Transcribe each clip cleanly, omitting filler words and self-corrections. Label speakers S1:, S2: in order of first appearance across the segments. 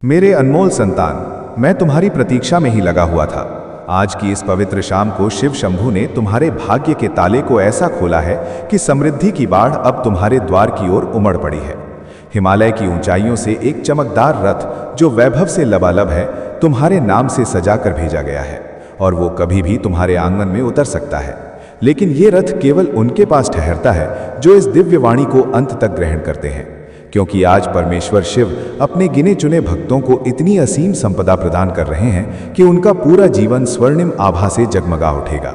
S1: मेरे अनमोल संतान, मैं तुम्हारी प्रतीक्षा में ही लगा हुआ था। आज की इस पवित्र शाम को शिव शंभू ने तुम्हारे भाग्य के ताले को ऐसा खोला है कि समृद्धि की बाढ़ अब तुम्हारे द्वार की ओर उमड़ पड़ी है। हिमालय की ऊंचाइयों से एक चमकदार रथ जो वैभव से लबालब है, तुम्हारे नाम से सजाकर भेजा गया है और वो कभी भी तुम्हारे आंगन में उतर सकता है। लेकिन ये रथ केवल उनके पास ठहरता है जो इस दिव्य वाणी को अंत तक ग्रहण करते हैं, क्योंकि आज परमेश्वर शिव अपने गिने चुने भक्तों को इतनी असीम संपदा प्रदान कर रहे हैं कि उनका पूरा जीवन स्वर्णिम आभा से जगमगा उठेगा।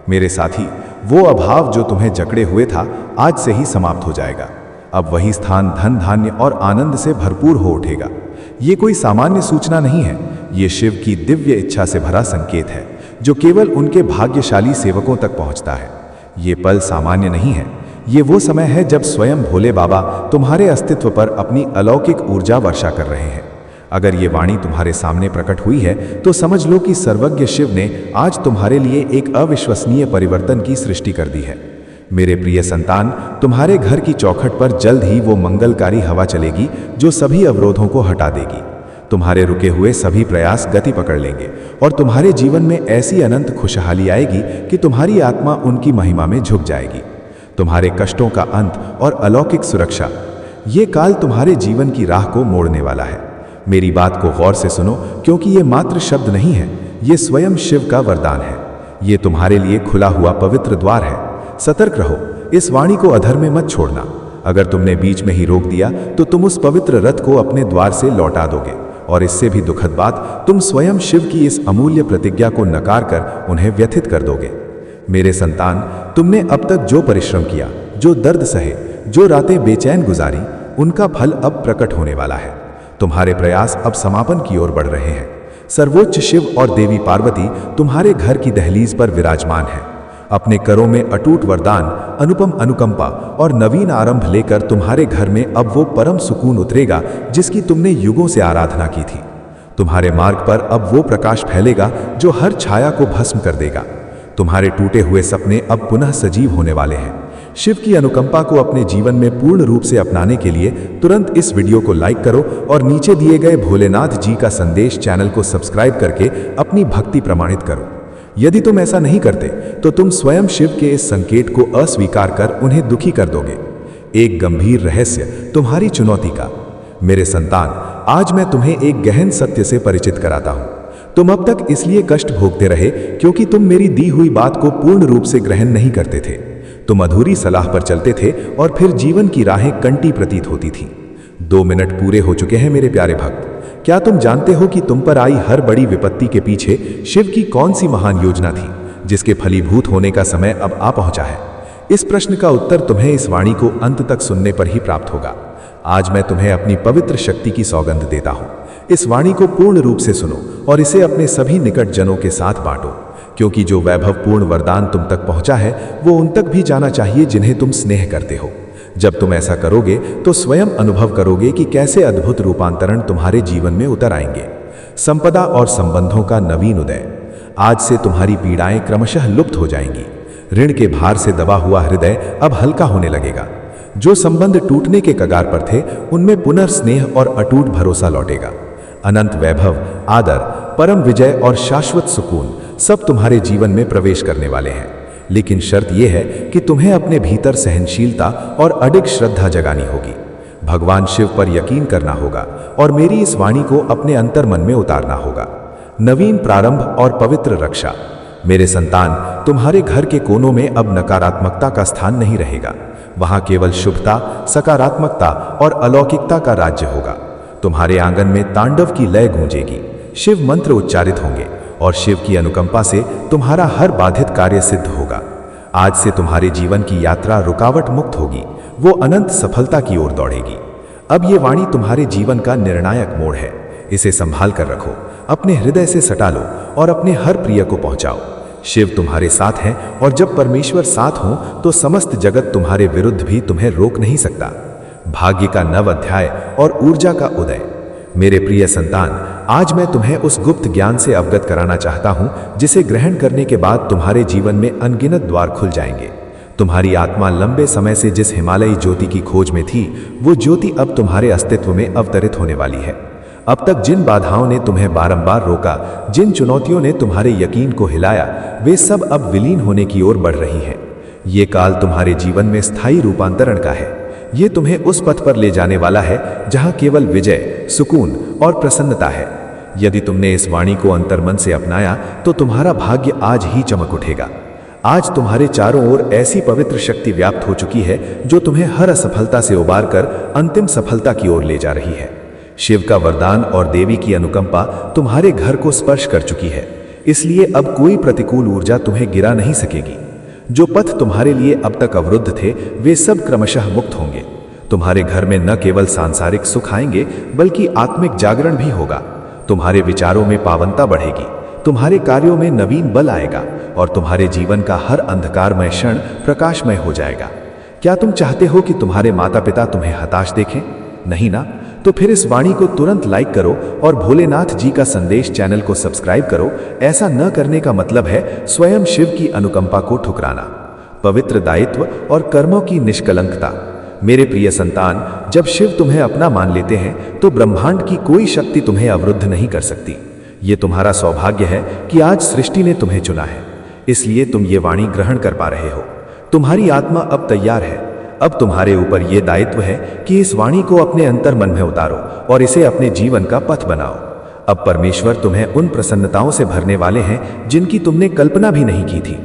S1: मेरे साथी, वो अभाव जो तुम्हें जकड़े हुए था, आज से ही समाप्त हो जाएगा। अब वही स्थान धन धान्य और आनंद से भरपूर हो उठेगा। ये कोई सामान्य सूचना नहीं है, ये शिव की दिव्य इच्छा से भरा संकेत है जो केवल उनके भाग्यशाली सेवकों तक पहुंचता है। ये पल सामान्य नहीं है, ये वो समय है जब स्वयं भोले बाबा तुम्हारे अस्तित्व पर अपनी अलौकिक ऊर्जा वर्षा कर रहे हैं। अगर ये वाणी तुम्हारे सामने प्रकट हुई है तो समझ लो कि सर्वज्ञ शिव ने आज तुम्हारे लिए एक अविश्वसनीय परिवर्तन की सृष्टि कर दी है। मेरे प्रिय संतान, तुम्हारे घर की चौखट पर जल्द ही वो मंगलकारी हवा चलेगी जो सभी अवरोधों को हटा देगी। तुम्हारे रुके हुए सभी प्रयास गति पकड़ लेंगे और तुम्हारे जीवन में ऐसी अनंत खुशहाली आएगी कि तुम्हारी आत्मा उनकी महिमा में झुक जाएगी। तुम्हारे कष्टों का अंत और अलौकिक सुरक्षा, ये काल तुम्हारे जीवन की राह को मोड़ने वाला है। मेरी बात को गौर से सुनो, क्योंकि ये मात्र शब्द नहीं है, ये स्वयं शिव का वरदान है। ये तुम्हारे लिए खुला हुआ पवित्र द्वार है। सतर्क रहो, इस वाणी को अधर में मत छोड़ना। अगर तुमने बीच में ही रोक दिया तो तुम उस पवित्र रथ को अपने द्वार से लौटा दोगे, और इससे भी दुखद बात, तुम स्वयं शिव की इस अमूल्य प्रतिज्ञा को नकार कर उन्हें व्यथित कर दोगे। मेरे संतान, तुमने अब तक जो परिश्रम किया, जो दर्द सहे, जो रातें बेचैन गुजारी, उनका फल अब प्रकट होने वाला है। तुम्हारे प्रयास अब समापन की ओर बढ़ रहे हैं। सर्वोच्च शिव और देवी पार्वती तुम्हारे घर की दहलीज पर विराजमान है। अपने करों में अटूट वरदान, अनुपम अनुकंपा और नवीन आरंभ लेकर तुम्हारे घर में अब वो परम सुकून उतरेगा जिसकी तुमने युगों से आराधना की थी। तुम्हारे मार्ग पर अब वो प्रकाश फैलेगा जो हर छाया को भस्म कर देगा। तुम्हारे टूटे हुए सपने अब पुनः सजीव होने वाले हैं। शिव की अनुकंपा को अपने जीवन में पूर्ण रूप से अपनाने के लिए तुरंत इस वीडियो को लाइक करो और नीचे दिए गए भोलेनाथ जी का संदेश चैनल को सब्सक्राइब करके अपनी भक्ति प्रमाणित करो। यदि तुम ऐसा नहीं करते तो तुम स्वयं शिव के इस संकेत को अस्वीकार कर उन्हें दुखी कर दोगे। एक गंभीर रहस्य तुम्हारी चुनौती का। मेरे संतान, आज मैं तुम्हें एक गहन सत्य से परिचित कराता हूं। तुम अब तक इसलिए कष्ट भोगते रहे क्योंकि तुम मेरी दी हुई बात को पूर्ण रूप से ग्रहण नहीं करते थे। तुम अधूरी सलाह पर चलते थे और फिर जीवन की राहें कंटी प्रतीत होती थीं। 2 मिनट पूरे हो चुके हैं मेरे प्यारे भक्त। क्या तुम जानते हो कि तुम पर आई हर बड़ी विपत्ति के पीछे शिव की कौन सी महान योजना थी, जिसके फलीभूत होने का समय अब आ पहुंचा है? इस प्रश्न का उत्तर तुम्हें इस वाणी को अंत तक सुनने पर ही प्राप्त होगा। आज मैं तुम्हें अपनी पवित्र शक्ति की सौगंध देता हूं। इस वाणी को पूर्ण रूप से सुनो और इसे अपने सभी निकट जनों के साथ बांटो, क्योंकि जो वैभवपूर्ण वरदान तुम तक पहुंचा है वो उन तक भी जाना चाहिए जिन्हें तुम स्नेह करते हो। जब तुम ऐसा करोगे तो स्वयं अनुभव करोगे कि कैसे अद्भुत रूपांतरण तुम्हारे जीवन में उतर आएंगे। संपदा और संबंधों का नवीन उदय। आज से तुम्हारी पीड़ाएं क्रमशः लुप्त हो जाएंगी। ऋण के भार से दबा हुआ हृदय अब हल्का होने लगेगा। जो संबंध टूटने के कगार पर थे, उनमें पुनर्स्नेह और अटूट भरोसा लौटेगा। अनंत वैभव, आदर, परम विजय और शाश्वत सुकून सब तुम्हारे जीवन में प्रवेश करने वाले हैं। लेकिन शर्त यह है कि तुम्हें अपने भीतर सहनशीलता और अडिग श्रद्धा जगानी होगी। भगवान शिव पर यकीन करना होगा और मेरी इस वाणी को अपने अंतर मन में उतारना होगा। नवीन प्रारंभ और पवित्र रक्षा। मेरे संतान, तुम्हारे घर के कोनों में अब नकारात्मकता का स्थान नहीं रहेगा। वहां केवल शुभता, सकारात्मकता और अलौकिकता का राज्य होगा। तुम्हारे आंगन में तांडव की लय गूंजेगी, शिव मंत्र उच्चारित होंगे और शिव की अनुकंपा से तुम्हारा हर बाधित कार्य सिद्ध होगा। आज से तुम्हारे जीवन की यात्रा रुकावट मुक्त होगी, वो अनंत सफलता की ओर दौड़ेगी। अब ये वाणी तुम्हारे जीवन का निर्णायक मोड़ है। इसे संभाल कर रखो, अपने हृदय से सटा लो और अपने हर प्रिय को पहुंचाओ। शिव तुम्हारे साथ हैं और जब परमेश्वर साथ हो तो समस्त जगत तुम्हारे विरुद्ध भी तुम्हें रोक नहीं सकता। भाग्य का नव अध्याय और ऊर्जा का उदय। मेरे प्रिय संतान, आज मैं तुम्हें उस गुप्त ज्ञान से अवगत कराना चाहता हूं जिसे ग्रहण करने के बाद तुम्हारे जीवन में अनगिनत द्वार खुल जाएंगे। तुम्हारी आत्मा लंबे समय से जिस हिमालयी ज्योति की खोज में थी, वो ज्योति अब तुम्हारे अस्तित्व में अवतरित होने वाली है। अब तक जिन बाधाओं ने तुम्हें बारंबार रोका, जिन चुनौतियों ने तुम्हारे यकीन को हिलाया, वे सब अब विलीन होने की ओर बढ़ रही हैं। ये काल तुम्हारे जीवन में स्थायी रूपांतरण का है। ये तुम्हें उस पथ पर ले जाने वाला है जहां केवल विजय, सुकून और प्रसन्नता है। यदि तुमने इस वाणी को अंतर्मन से अपनाया तो तुम्हारा भाग्य आज ही चमक उठेगा। आज तुम्हारे चारों ओर ऐसी पवित्र शक्ति व्याप्त हो चुकी है जो तुम्हें हर असफलता से उबार कर अंतिम सफलता की ओर ले जा रही है। शिव का वरदान और देवी की अनुकंपा तुम्हारे घर को स्पर्श कर चुकी है, इसलिए अब कोई प्रतिकूल ऊर्जा तुम्हें गिरा नहीं सकेगी। जो पथ तुम्हारे लिए अब तक अवरुद्ध थे, वे सब क्रमशः मुक्त होंगे। तुम्हारे घर में न केवल सांसारिक सुख आएंगे, बल्कि आत्मिक जागरण भी होगा। तुम्हारे विचारों में पावनता बढ़ेगी, तुम्हारे कार्यों में नवीन बल आएगा और तुम्हारे जीवन का हर अंधकारमय क्षण प्रकाशमय हो जाएगा। क्या तुम चाहते हो कि तुम्हारे माता पिता तुम्हें हताश देखें? नहीं ना? तो फिर इस वाणी को तुरंत लाइक करो और भोलेनाथ जी का संदेश चैनल को सब्सक्राइब करो। ऐसा न करने का मतलब है स्वयं शिव की अनुकंपा को ठुकराना। पवित्र दायित्व और कर्मों की निष्कलंकता। मेरे प्रिय संतान, जब शिव तुम्हें अपना मान लेते हैं तो ब्रह्मांड की कोई शक्ति तुम्हें अवरुद्ध नहीं कर सकती। ये तुम्हारा सौभाग्य है कि आज सृष्टि ने तुम्हें चुना है, इसलिए तुम ये वाणी ग्रहण कर पा रहे हो। तुम्हारी आत्मा अब तैयार है। अब तुम्हारे ऊपर यह दायित्व है कि इस वाणी को अपने अंतर मन में उतारो और इसे अपने जीवन का पथ बनाओ। अब परमेश्वर तुम्हें उन प्रसन्नताओं से भरने वाले हैं जिनकी तुमने कल्पना भी नहीं की थी।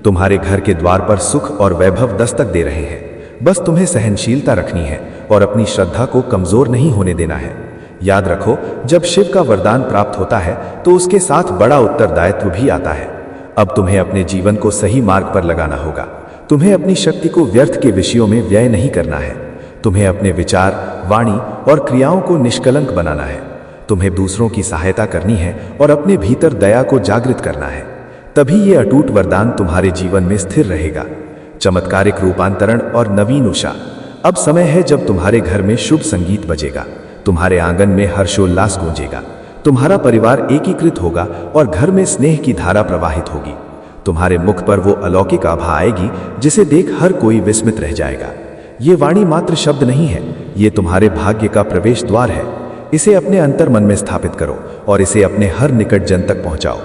S1: तुम्हारे घर के द्वार पर सुख और वैभव दस्तक दे रहे हैं। बस तुम्हें सहनशीलता रखनी है और अपनी श्रद्धा को कमजोर नहीं होने देना है। याद रखो, जब शिव का वरदान प्राप्त होता है तो उसके साथ बड़ा उत्तरदायित्व भी आता है। अब तुम्हें अपने जीवन को सही मार्ग पर लगाना होगा। तुम्हें अपनी शक्ति को व्यर्थ के विषयों में व्यय नहीं करना है। तुम्हें अपने विचार, वाणी और क्रियाओं को निष्कलंक बनाना है। तुम्हें दूसरों की सहायता करनी है और अपने भीतर दया को जागृत करना है। तभी ये अटूट वरदान तुम्हारे जीवन में स्थिर रहेगा। चमत्कारिक रूपांतरण और नवीन उषा। अब समय है जब तुम्हारे घर में शुभ संगीत बजेगा, तुम्हारे आंगन में हर्षोल्लास गूंजेगा, तुम्हारा परिवार एकीकृत होगा और घर में स्नेह की धारा प्रवाहित होगी। तुम्हारे मुख पर वो अलौकिक आभा आएगी जिसे देख हर कोई विस्मित रह जाएगा। ये वाणी मात्र शब्द नहीं है, ये तुम्हारे भाग्य का प्रवेश द्वार है। इसे अपने अंतर मन में स्थापित करो और इसे अपने हर निकट जन तक पहुंचाओ।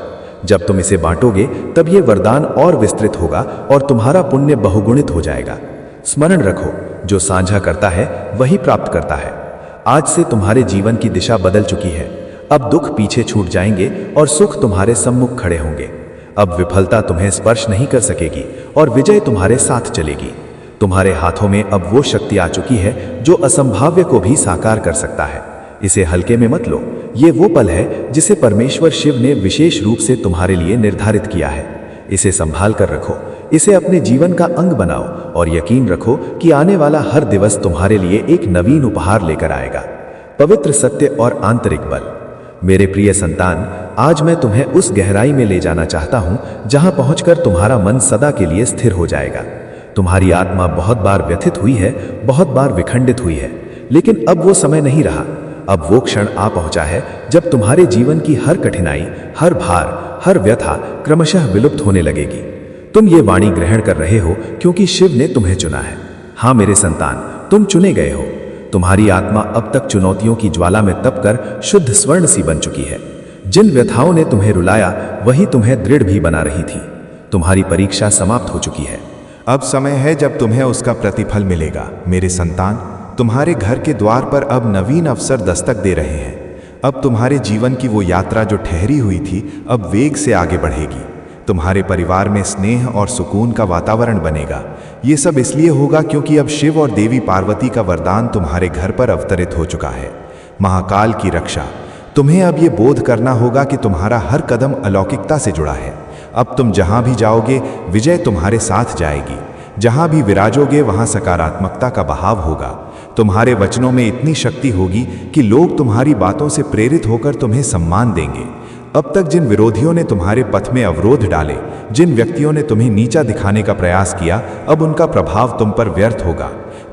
S1: जब तुम इसे बांटोगे तब ये वरदान और विस्तृत होगा और तुम्हारा पुण्य बहुगुणित हो जाएगा। स्मरण रखो, जो साझा करता है वही प्राप्त करता है। आज से तुम्हारे जीवन की दिशा बदल चुकी है। अब दुख पीछे छूट जाएंगे और सुख तुम्हारे सम्मुख खड़े होंगे। अब विफलता तुम्हें स्पर्श नहीं कर सकेगी और विजय तुम्हारे साथ चलेगी। तुम्हारे हाथों में अब वो शक्ति आ चुकी है जो असंभाव्य को भी साकार कर सकता है। इसे हल्के में मत लो। ये वो पल है जिसे परमेश्वर शिव ने विशेष रूप से तुम्हारे लिए निर्धारित किया है। इसे संभाल कर रखो, इसे अपने जीवन का अंग बनाओ और यकीन रखो कि आने वाला हर दिवस तुम्हारे लिए एक नवीन उपहार लेकर आएगा। पवित्र सत्य और आंतरिक बल। मेरे प्रिय संतान, आज मैं तुम्हें उस गहराई में ले जाना चाहता हूं जहां पहुंचकर तुम्हारा मन सदा के लिए स्थिर हो जाएगा। तुम्हारी आत्मा बहुत बार व्यथित हुई है, बहुत बार विखंडित हुई है, लेकिन अब वो समय नहीं रहा। अब वो क्षण आ पहुंचा है जब तुम्हारे जीवन की हर कठिनाई, हर भार, हर व्यथा क्रमशः विलुप्त होने लगेगी। तुम ये वाणी ग्रहण कर रहे हो क्योंकि शिव ने तुम्हें चुना है। हाँ मेरे संतान, तुम चुने गए हो। तुम्हारी आत्मा अब तक चुनौतियों की ज्वाला में तपकर शुद्ध स्वर्ण सी बन चुकी है। जिन व्यथाओं ने तुम्हें रुलाया वही तुम्हें दृढ़ भी बना रही थी। तुम्हारी परीक्षा समाप्त हो चुकी है।
S2: अब समय है जब तुम्हें उसका प्रतिफल मिलेगा। मेरे संतान, तुम्हारे घर के द्वार पर अब नवीन अवसर दस्तक दे रहे हैं। अब तुम्हारे जीवन की वो यात्रा जो ठहरी हुई थी अब वेग से आगे बढ़ेगी। तुम्हारे परिवार में स्नेह और सुकून का वातावरण बनेगा। ये सब इसलिए होगा क्योंकि अब शिव और देवी पार्वती का वरदान तुम्हारे घर पर अवतरित हो चुका है। महाकाल की रक्षा। तुम्हें अब ये बोध करना होगा कि तुम्हारा हर कदम अलौकिकता से जुड़ा है। अब तुम जहां भी जाओगे विजय तुम्हारे साथ जाएगी। जहां भी विराजोगे वहां सकारात्मकता का बहाव होगा। तुम्हारे वचनों में इतनी शक्ति होगी कि लोग तुम्हारी बातों से प्रेरित होकर तुम्हें सम्मान देंगे। अब तक जिन विरोधियों ने तुम्हारे पथ में अवरोध डाले, जिन व्यक्तियों ने तुम्हें नीचा दिखाने का प्रयास किया, अब उनका प्रभाव तुम पर व्यर्थ होगा,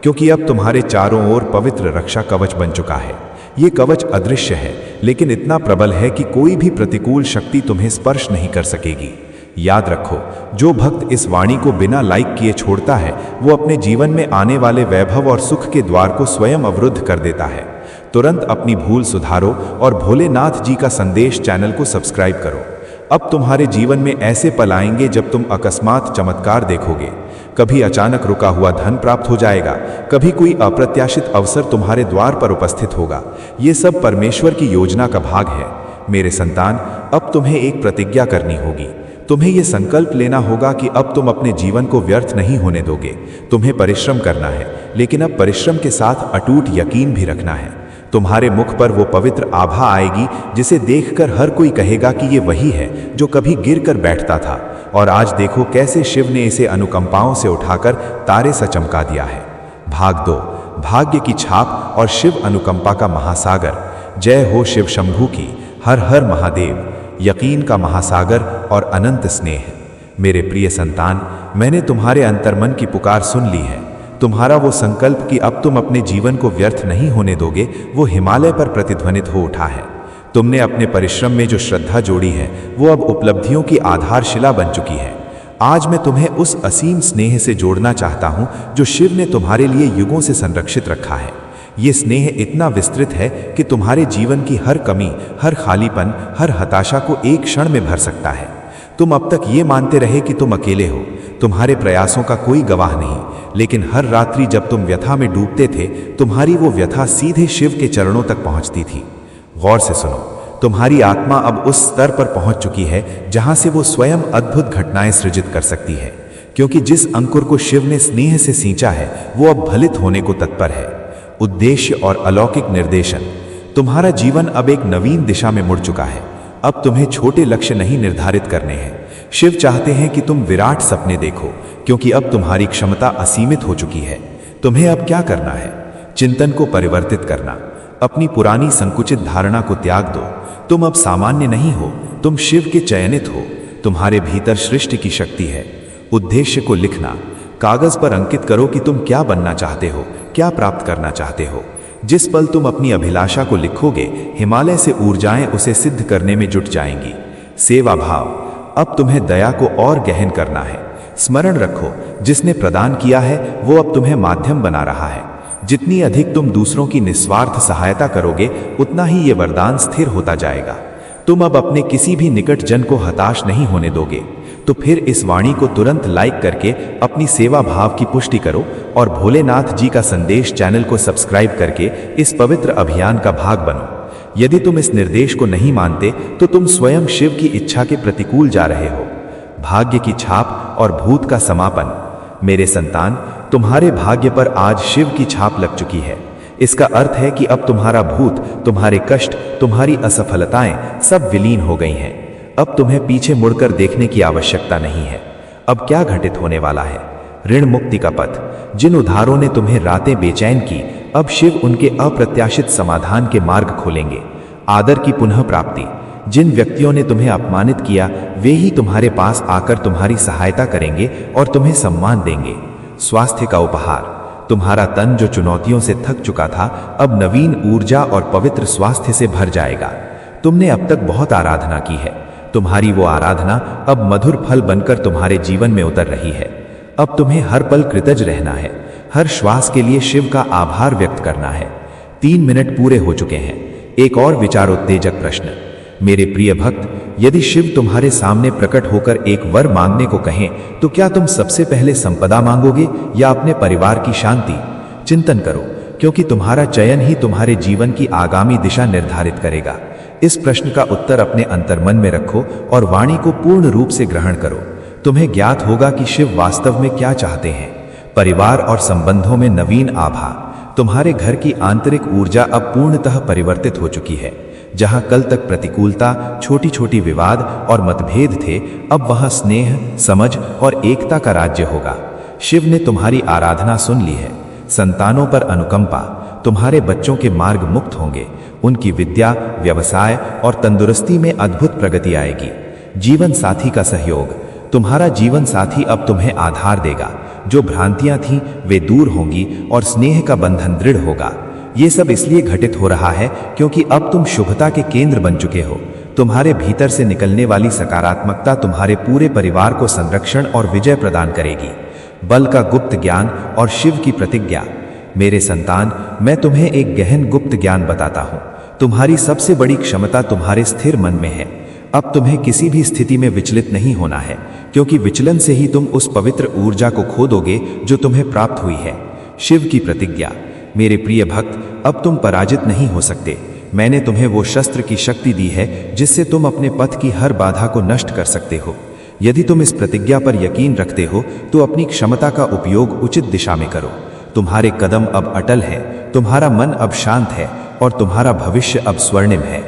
S2: क्योंकि अब तुम्हारे चारों ओर पवित्र रक्षा कवच बन चुका है। ये कवच अदृश्य है, लेकिन इतना प्रबल है कि कोई भी प्रतिकूल शक्ति तुम्हें स्पर्श नहीं कर सकेगी। याद रखो, जो भक्त इस वाणी को बिना लाइक किए छोड़ता है वो अपने जीवन में आने वाले वैभव और सुख के द्वार को स्वयं अवरुद्ध कर देता है।
S1: तुरंत अपनी भूल सुधारो और भोलेनाथ जी का संदेश चैनल को सब्सक्राइब करो। अब तुम्हारे जीवन में ऐसे पल आएंगे जब तुम अकस्मात चमत्कार देखोगे। कभी अचानक रुका हुआ धन प्राप्त हो जाएगा, कभी कोई अप्रत्याशित अवसर तुम्हारे द्वार पर उपस्थित होगा। ये सब परमेश्वर की योजना का भाग है। मेरे संतान, अब तुम्हें एक प्रतिज्ञा करनी होगी। तुम्हें यह संकल्प लेना होगा कि अब तुम अपने जीवन को व्यर्थ नहीं होने दोगे। तुम्हें परिश्रम करना है, लेकिन अब परिश्रम के साथ अटूट यकीन भी रखना है। तुम्हारे मुख पर वो पवित्र आभा आएगी जिसे देखकर हर कोई कहेगा कि ये वही है जो कभी गिरकर बैठता था, और आज देखो कैसे शिव ने इसे अनुकंपाओं से उठाकर तारे सा चमका दिया है। भाग 2, भाग्य की छाप और शिव अनुकंपा का महासागर। जय हो शिव शंभू की। हर हर महादेव। यकीन का महासागर और अनंत स्नेह। मेरे प्रिय संतान, मैंने तुम्हारे अंतर्मन की पुकार सुन ली है। तुम्हारा वो संकल्प कि अब तुम अपने जीवन को व्यर्थ नहीं होने दोगे, वो हिमालय पर प्रतिध्वनित हो उठा है। तुमने अपने परिश्रम में जो श्रद्धा जोड़ी है वो अब उपलब्धियों की आधारशिला बन चुकी है। आज मैं तुम्हें उस असीम स्नेह से जोड़ना चाहता हूं जो शिव ने तुम्हारे लिए युगों से संरक्षित रखा है। ये स्नेह इतना विस्तृत है कि तुम्हारे जीवन की हर कमी, हर खालीपन, हर हताशा को एक क्षण में भर सकता है। तुम अब तक ये मानते रहे कि तुम अकेले हो, तुम्हारे प्रयासों का कोई गवाह नहीं, लेकिन हर रात्रि जब तुम व्यथा में डूबते थे, तुम्हारी वो व्यथा सीधे शिव के चरणों तक पहुंचती थी। गौर से सुनो, तुम्हारी आत्मा अब उस स्तर पर पहुंच चुकी है जहां से वो स्वयं अद्भुत घटनाएं सृजित कर सकती है, क्योंकि जिस अंकुर को शिव ने स्नेह से सींचा है वो अब फलित होने को तत्पर है। उद्देश्य और अलौकिक निर्देशन। तुम्हारा जीवन अब एक नवीन दिशा में मुड़ चुका है। अब तुम्हें छोटे लक्ष्य नहीं निर्धारित करने हैं। शिव चाहते हैं कि तुम विराट सपने देखो, क्योंकि अब तुम्हारी क्षमता असीमित हो चुकी है। तुम्हें अब क्या करना है? चिंतन को परिवर्तित करना। अपनी पुरानी संकुचित धारणा को त्याग दो। तुम अब सामान्य नहीं हो, तुम शिव के चयनित हो। तुम्हारे भीतर सृष्टि की शक्ति है। उद्देश्य को लिखना। कागज पर अंकित करो कि तुम क्या बनना चाहते हो, क्या प्राप्त करना चाहते हो। जिस पल तुम अपनी अभिलाषा को लिखोगे, हिमालय से ऊर्जाएं उसे सिद्ध करने में जुट जाएंगी। सेवा भाव। अब तुम्हें दया को और गहन करना है। स्मरण रखो, जिसने प्रदान किया है वो अब तुम्हें माध्यम बना रहा है। जितनी अधिक तुम दूसरों की निस्वार्थ सहायता करोगे, उतना ही ये वरदान स्थिर होता जाएगा। तुम अब अपने किसी भी निकट जन को हताश नहीं होने दोगे। तो फिर इस वाणी को तुरंत लाइक करके अपनी सेवा भाव की पुष्टि करो और भोलेनाथ जी का संदेश चैनल को सब्सक्राइब करके इस पवित्र अभियान का भाग बनो। यदि तुम इस निर्देश को नहीं मानते तो तुम स्वयं शिव की इच्छा के प्रतिकूल जा रहे हो। भाग्य की छाप और भूत का समापन। मेरे संतान, तुम्हारे भाग्य पर आज शिव की छाप लग चुकी है। इसका अर्थ है कि अब तुम्हारा भूत, तुम्हारे कष्ट, तुम्हारी असफलताएं सब विलीन हो गई हैं। अब तुम्हें पीछे मुड़कर देखने की आवश्यकता नहीं है। अब क्या घटित होने वाला है? ऋण मुक्ति का पथ। जिन उधारों ने तुम्हें रातें बेचैन की, अब शिव उनके अप्रत्याशित समाधान के मार्ग खोलेंगे। आदर की पुनः प्राप्ति। जिन व्यक्तियों ने तुम्हें अपमानित किया, वे ही तुम्हारे पास आकर तुम्हारी सहायता करेंगे और तुम्हें सम्मान देंगे। स्वास्थ्य का उपहार। तुम्हारा तन जो चुनौतियों से थक चुका था, अब नवीन ऊर्जा और पवित्र स्वास्थ्य से भर जाएगा। तुमने अब तक बहुत आराधना की है। तुम्हारी वो आराधना अब मधुर फल बनकर तुम्हारे जीवन में उतर रही है। अब तुम्हें हर पल कृतज्ञ रहना है। हर श्वास के लिए शिव का आभार व्यक्त करना है। 3 मिनट पूरे हो चुके हैं। एक और विचारोत्तेजक प्रश्न। मेरे प्रिय भक्त, यदि शिव तुम्हारे सामने प्रकट होकर एक वर मांगने को कहें, तो क्या तुम सबसे पहले संपदा मांगोगे या अपने परिवार की शांति? चिंतन करो, क्योंकि तुम्हारा चयन ही तुम्हारे जीवन की आगामी दिशा निर्धारित करेगा। इस प्रश्न का उत्तर अपने अंतर्मन में रखो और वाणी को पूर्ण रूप से ग्रहण करो। तुम्हें ज्ञात होगा कि शिव वास्तव में क्या चाहते हैं। परिवार और संबंधों में नवीन आभा। तुम्हारे घर की आंतरिक ऊर्जा अब पूर्णतः परिवर्तित हो चुकी है। जहां कल तक प्रतिकूलता, छोटी छोटी विवाद और मतभेद थे, अब वहां स्नेह, समझ और एकता का राज्य होगा। शिव ने तुम्हारी आराधना सुन ली है। संतानों पर अनुकंपा। तुम्हारे बच्चों के मार्ग मुक्त होंगे। उनकी विद्या, व्यवसाय और तंदुरुस्ती में अद्भुत प्रगति आएगी। जीवन साथी का सहयोग। तुम्हारा जीवन साथी अब तुम्हें आधार देगा। जो भ्रांतियां थीं वे दूर होंगी और स्नेह का बंधन दृढ़ होगा। ये सब इसलिए घटित हो रहा है क्योंकि अब तुम शुभता के केंद्र बन चुके हो। तुम्हारे भीतर से निकलने वाली सकारात्मकता तुम्हारे पूरे परिवार को संरक्षण और विजय प्रदान करेगी। बल का गुप्त ज्ञान और शिव की प्रतिज्ञा।
S3: मेरे संतान, मैं तुम्हें एक गहन गुप्त ज्ञान बताता हूँ। तुम्हारी सबसे बड़ी क्षमता तुम्हारे स्थिर मन में है। अब तुम्हें किसी भी स्थिति में विचलित नहीं होना है, क्योंकि विचलन से ही तुम उस पवित्र ऊर्जा को खो दोगे जो तुम्हें प्राप्त हुई है। शिव की प्रतिज्ञा। मेरे प्रिय भक्त, अब तुम पराजित नहीं हो सकते। मैंने तुम्हें वो शस्त्र की शक्ति दी है जिससे तुम अपने पथ की हर बाधा को नष्ट कर सकते हो। यदि तुम इस प्रतिज्ञा पर यकीन रखते हो तो अपनी क्षमता का उपयोग उचित दिशा में करो। तुम्हारे कदम अब अटल हैं, तुम्हारा मन अब शांत है और तुम्हारा भविष्य अब स्वर्णिम है।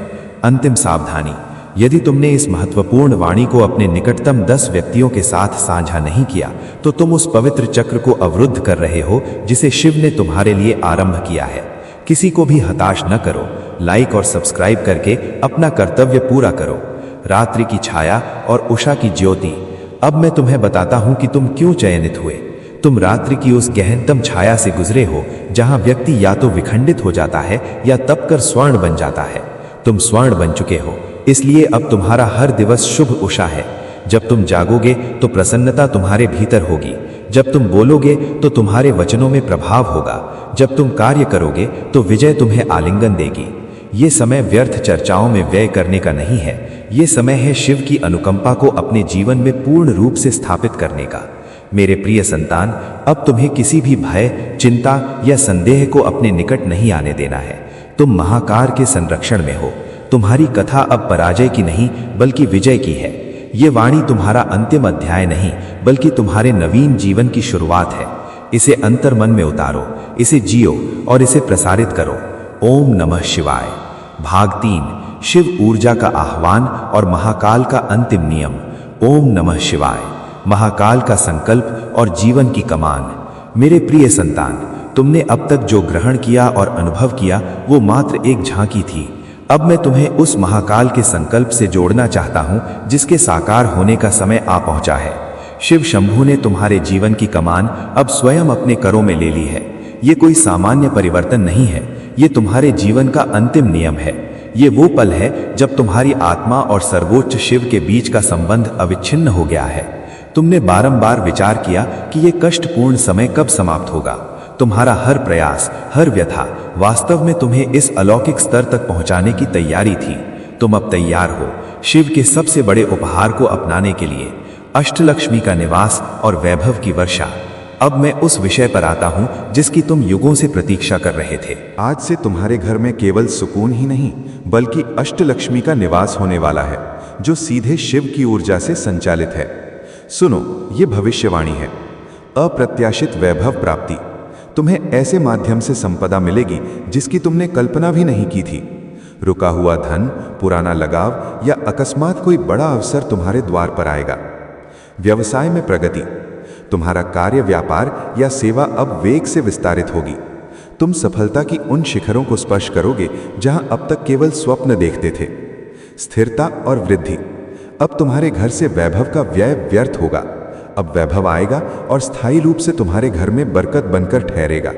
S3: अंतिम सावधानी। यदि तुमने इस महत्वपूर्ण वाणी को अपने निकटतम 10 व्यक्तियों के साथ साझा नहीं किया तो तुम उस पवित्र चक्र को अवरुद्ध कर रहे हो जिसे शिव ने तुम्हारे लिए आरंभ किया है। किसी को भी हताश न करो। लाइक और सब्सक्राइब करके अपना कर्तव्य पूरा करो। रात्रि की छाया और उषा की ज्योति। अब मैं तुम्हें बताता हूं कि तुम क्यों चयनित हुए। तुम रात्रि की उस गहनतम छाया से गुजरे हो जहां व्यक्ति या तो विखंडित हो जाता है या तपकर स्वर्ण बन जाता है। तुम स्वर्ण बन चुके हो, इसलिए अब तुम्हारा हर दिवस शुभ उषा है। जब तुम जागोगे तो प्रसन्नता तुम्हारे भीतर होगी। जब तुम बोलोगे तो तुम्हारे वचनों में प्रभाव होगा। जब तुम कार्य करोगे तो विजय तुम्हें आलिंगन देगी। ये समय व्यर्थ चर्चाओं में व्यय करने का नहीं है। ये समय है शिव की अनुकंपा को अपने जीवन में पूर्ण रूप से स्थापित करने का। मेरे प्रिय संतान, अब तुम्हें किसी भी भय, चिंता या संदेह को अपने निकट नहीं आने देना है। तुम महाकार के संरक्षण में हो। तुम्हारी कथा अब पराजय की नहीं बल्कि विजय की है। ये वाणी तुम्हारा अंतिम अध्याय नहीं बल्कि तुम्हारे नवीन जीवन की शुरुआत है। इसे अंतर मन में उतारो, इसे जियो और इसे प्रसारित करो। ओम नमः शिवाय। भाग 3। शिव ऊर्जा का आह्वान और महाकाल का अंतिम नियम। ओम नमः शिवाय। महाकाल का संकल्प और जीवन की कमान। मेरे प्रिय संतान, तुमने अब तक जो ग्रहण किया और अनुभव किया वो मात्र एक झांकी थी। अब मैं तुम्हें उस महाकाल के संकल्प से जोड़ना चाहता हूं जिसके साकार होने का समय आ पहुंचा है। शिव शंभू ने तुम्हारे जीवन की कमान अब स्वयं अपने करों में ले ली है। ये कोई सामान्य परिवर्तन नहीं है, ये तुम्हारे जीवन का अंतिम नियम है। ये वो पल है जब तुम्हारी आत्मा और सर्वोच्च शिव के बीच का संबंध अविच्छिन्न हो गया है। तुमने बारंबार विचार किया कि ये कष्टपूर्ण समय कब समाप्त होगा। तुम्हारा हर प्रयास, हर व्यथा वास्तव में तुम्हें इस अलौकिक स्तर तक पहुंचाने की तैयारी थी। तुम अब तैयार हो शिव के सबसे बड़े उपहार को अपनाने के लिए, अष्टलक्ष्मी का निवास और वैभव की वर्षा। अब मैं उस विषय पर आता हूं जिसकी तुम युगों से प्रतीक्षा कर रहे थे।
S2: आज से तुम्हारे घर में केवल सुकून ही नहीं बल्कि अष्टलक्ष्मी का निवास होने वाला है, जो सीधे शिव की ऊर्जा से संचालित है। सुनो, ये भविष्यवाणी है। अप्रत्याशित वैभव प्राप्ति। तुम्हें ऐसे माध्यम से संपदा मिलेगी जिसकी तुमने कल्पना भी नहीं की थी। रुका हुआ धन, पुराना लगाव या अकस्मात कोई बड़ा अवसर तुम्हारे द्वार पर आएगा। व्यवसाय में प्रगति। तुम्हारा कार्य, व्यापार या सेवा अब वेग से विस्तारित होगी। तुम सफलता की उन शिखरों को स्पर्श करोगे जहां अब तक केवल स्वप्न देखते थे। स्थिरता और वृद्धि। अब तुम्हारे घर से वैभव का व्यय व्यर्थ होगा। अब वैभव आएगा और स्थायी रूप से तुम्हारे घर में बरकत बनकर ठहरेगा।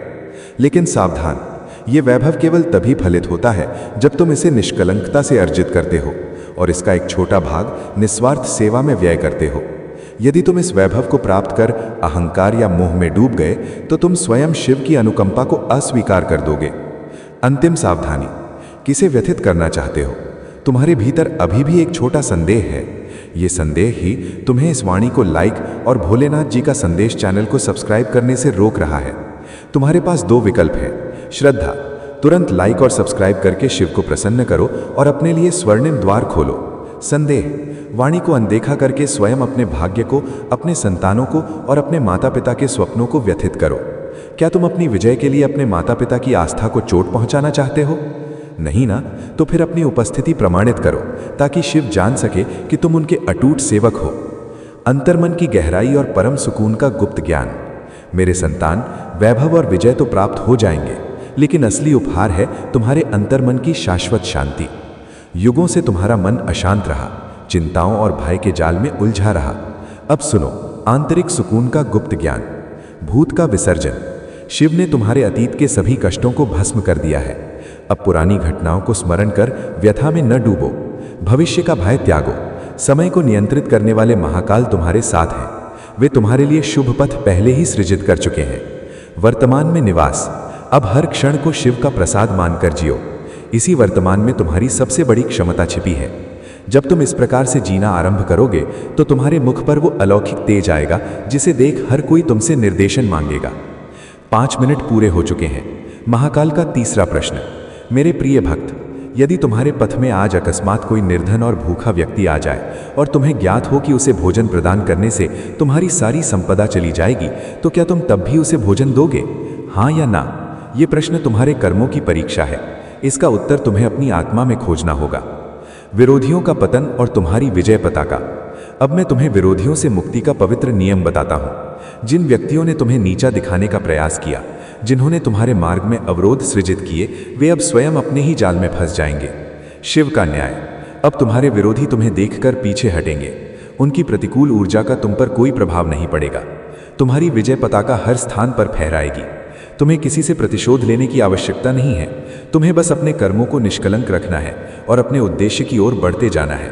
S2: लेकिन सावधान, ये वैभव केवल तभी फलित होता है जब तुम इसे निष्कलंकता से अर्जित करते हो और इसका एक छोटा भाग निस्वार्थ सेवा में व्यय करते हो। यदि तुम इस वैभव को प्राप्त कर अहंकार या मोह में डूब गए तो तुम स्वयं शिव की अनुकंपा को अस्वीकार कर दोगे। अंतिम सावधानी। किसे व्यथित करना चाहते हो? तुम्हारे भीतर अभी भी एक छोटा संदेह है। ये संदेह ही तुम्हें इस वाणी को लाइक और भोलेनाथ जी का संदेश चैनल को सब्सक्राइब करने से रोक रहा है। तुम्हारे पास 2 विकल्प हैं। श्रद्धा। तुरंत लाइक और सब्सक्राइब करके शिव को प्रसन्न करो और अपने लिए स्वर्णिम द्वार खोलो। संदेह। वाणी को अनदेखा करके स्वयं अपने भाग्य को, अपने संतानों को और अपने माता पिता के स्वप्नों को व्यथित करो। क्या तुम अपनी विजय के लिए अपने माता पिता की आस्था को चोट पहुंचाना चाहते हो? नहीं ना? तो फिर अपनी उपस्थिति प्रमाणित करो ताकि शिव जान सके कि तुम उनके अटूट सेवक हो। अंतर्मन की गहराई और परम सुकून का गुप्त ज्ञान। मेरे संतान, वैभव और विजय तो प्राप्त हो जाएंगे, लेकिन असली उपहार है तुम्हारे अंतर्मन की शाश्वत शांति। युगों से तुम्हारा मन अशांत रहा, चिंताओं और भय के जाल में उलझा रहा। अब सुनो, आंतरिक सुकून का गुप्त ज्ञान। भूत का विसर्जन। शिव ने तुम्हारे अतीत के सभी कष्टों को भस्म कर दिया है। अब पुरानी घटनाओं को स्मरण कर व्यथा में न डूबो। भविष्य का भय त्यागो। समय को नियंत्रित करने वाले महाकाल तुम्हारे साथ हैं। वे तुम्हारे लिए शुभ पथ पहले ही सृजित कर चुके हैं। वर्तमान में निवास। अब हर क्षण को शिव का प्रसाद मानकर जियो। इसी वर्तमान में तुम्हारी सबसे बड़ी क्षमता छिपी है। जब तुम इस प्रकार से जीना आरंभ करोगे तो तुम्हारे मुख पर वो अलौकिक तेज आएगा जिसे देख हर कोई तुमसे निर्देशन मांगेगा। 5 मिनट पूरे हो चुके हैं। महाकाल का तीसरा प्रश्न। मेरे प्रिय भक्त, यदि तुम्हारे पथ में आज अकस्मात कोई निर्धन और भूखा व्यक्ति आ जाए और तुम्हें ज्ञात हो कि उसे भोजन प्रदान करने से तुम्हारी सारी संपदा चली जाएगी, तो क्या तुम तब भी उसे भोजन दोगे? हाँ या ना? ये प्रश्न तुम्हारे कर्मों की परीक्षा है। इसका उत्तर तुम्हें अपनी आत्मा में खोजना होगा। विरोधियों का पतन और तुम्हारी विजय पताका। अब मैं तुम्हें विरोधियों से मुक्ति का पवित्र नियम बताता हूं। जिन व्यक्तियों ने तुम्हें नीचा दिखाने का प्रयास किया, जिन्होंने तुम्हारे मार्ग में अवरोध सृजित किए, वे अब स्वयं अपने ही जाल में फंस जाएंगे। शिव का न्याय। अब तुम्हारे विरोधी तुम्हें देखकर पीछे हटेंगे। उनकी प्रतिकूल ऊर्जा का तुम पर कोई प्रभाव नहीं पड़ेगा। तुम्हारी विजय पताका हर स्थान पर फहराएगी। तुम्हें किसी से प्रतिशोध लेने की आवश्यकता नहीं है। तुम्हें बस अपने कर्मों को निष्कलंक रखना है और अपने उद्देश्य की ओर बढ़ते जाना है।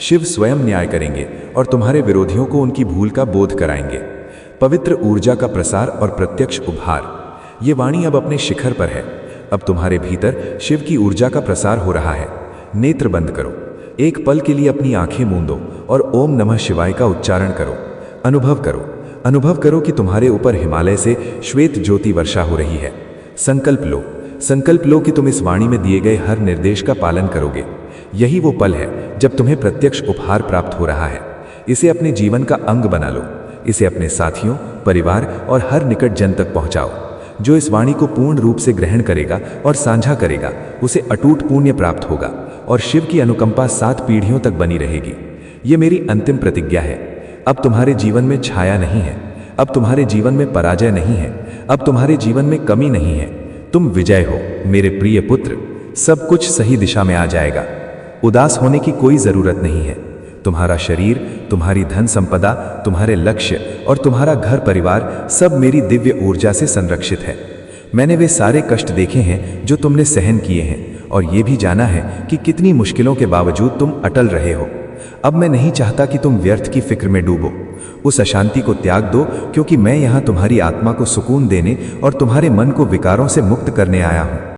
S2: शिव स्वयं न्याय करेंगे और तुम्हारे विरोधियों को उनकी भूल का बोध कराएंगे। पवित्र ऊर्जा का प्रसार और प्रत्यक्ष उभार। ये वाणी अब अपने शिखर पर है। अब तुम्हारे भीतर शिव की ऊर्जा का प्रसार हो रहा है। नेत्र बंद करो। एक पल के लिए अपनी आंखें मूंदो और ओम नमः शिवाय का उच्चारण करो। अनुभव करो कि तुम्हारे ऊपर हिमालय से श्वेत ज्योति वर्षा हो रही है। संकल्प लो कि तुम इस वाणी में दिए गए हर निर्देश का पालन करोगे। यही वो पल है जब तुम्हें प्रत्यक्ष उपहार प्राप्त हो रहा है। इसे अपने जीवन का अंग बना लो। इसे अपने साथियों, परिवार और हर निकट जन तक पहुंचाओ। जो इस वाणी को पूर्ण रूप से ग्रहण करेगा और साझा करेगा, उसे अटूट पुण्य प्राप्त होगा और शिव की अनुकंपा 7 पीढ़ियों तक बनी रहेगी। ये मेरी अंतिम प्रतिज्ञा है। अब तुम्हारे जीवन में छाया नहीं है। अब तुम्हारे जीवन में पराजय नहीं है। अब तुम्हारे जीवन में कमी नहीं है। तुम विजय हो मेरे प्रिय पुत्र। सब कुछ सही दिशा में आ जाएगा। उदास होने की कोई जरूरत नहीं है। तुम्हारा शरीर, तुम्हारी धन संपदा, तुम्हारे लक्ष्य और तुम्हारा घर परिवार सब मेरी दिव्य ऊर्जा से संरक्षित है। मैंने वे सारे कष्ट देखे हैं जो तुमने सहन किए हैं और ये भी जाना है कि कितनी मुश्किलों के बावजूद तुम अटल रहे हो। अब मैं नहीं चाहता कि तुम व्यर्थ की फिक्र में डूबो। उस अशांति को त्याग दो, क्योंकि मैं यहाँ तुम्हारी आत्मा को सुकून देने और तुम्हारे मन को विकारों से मुक्त करने आया हूँ।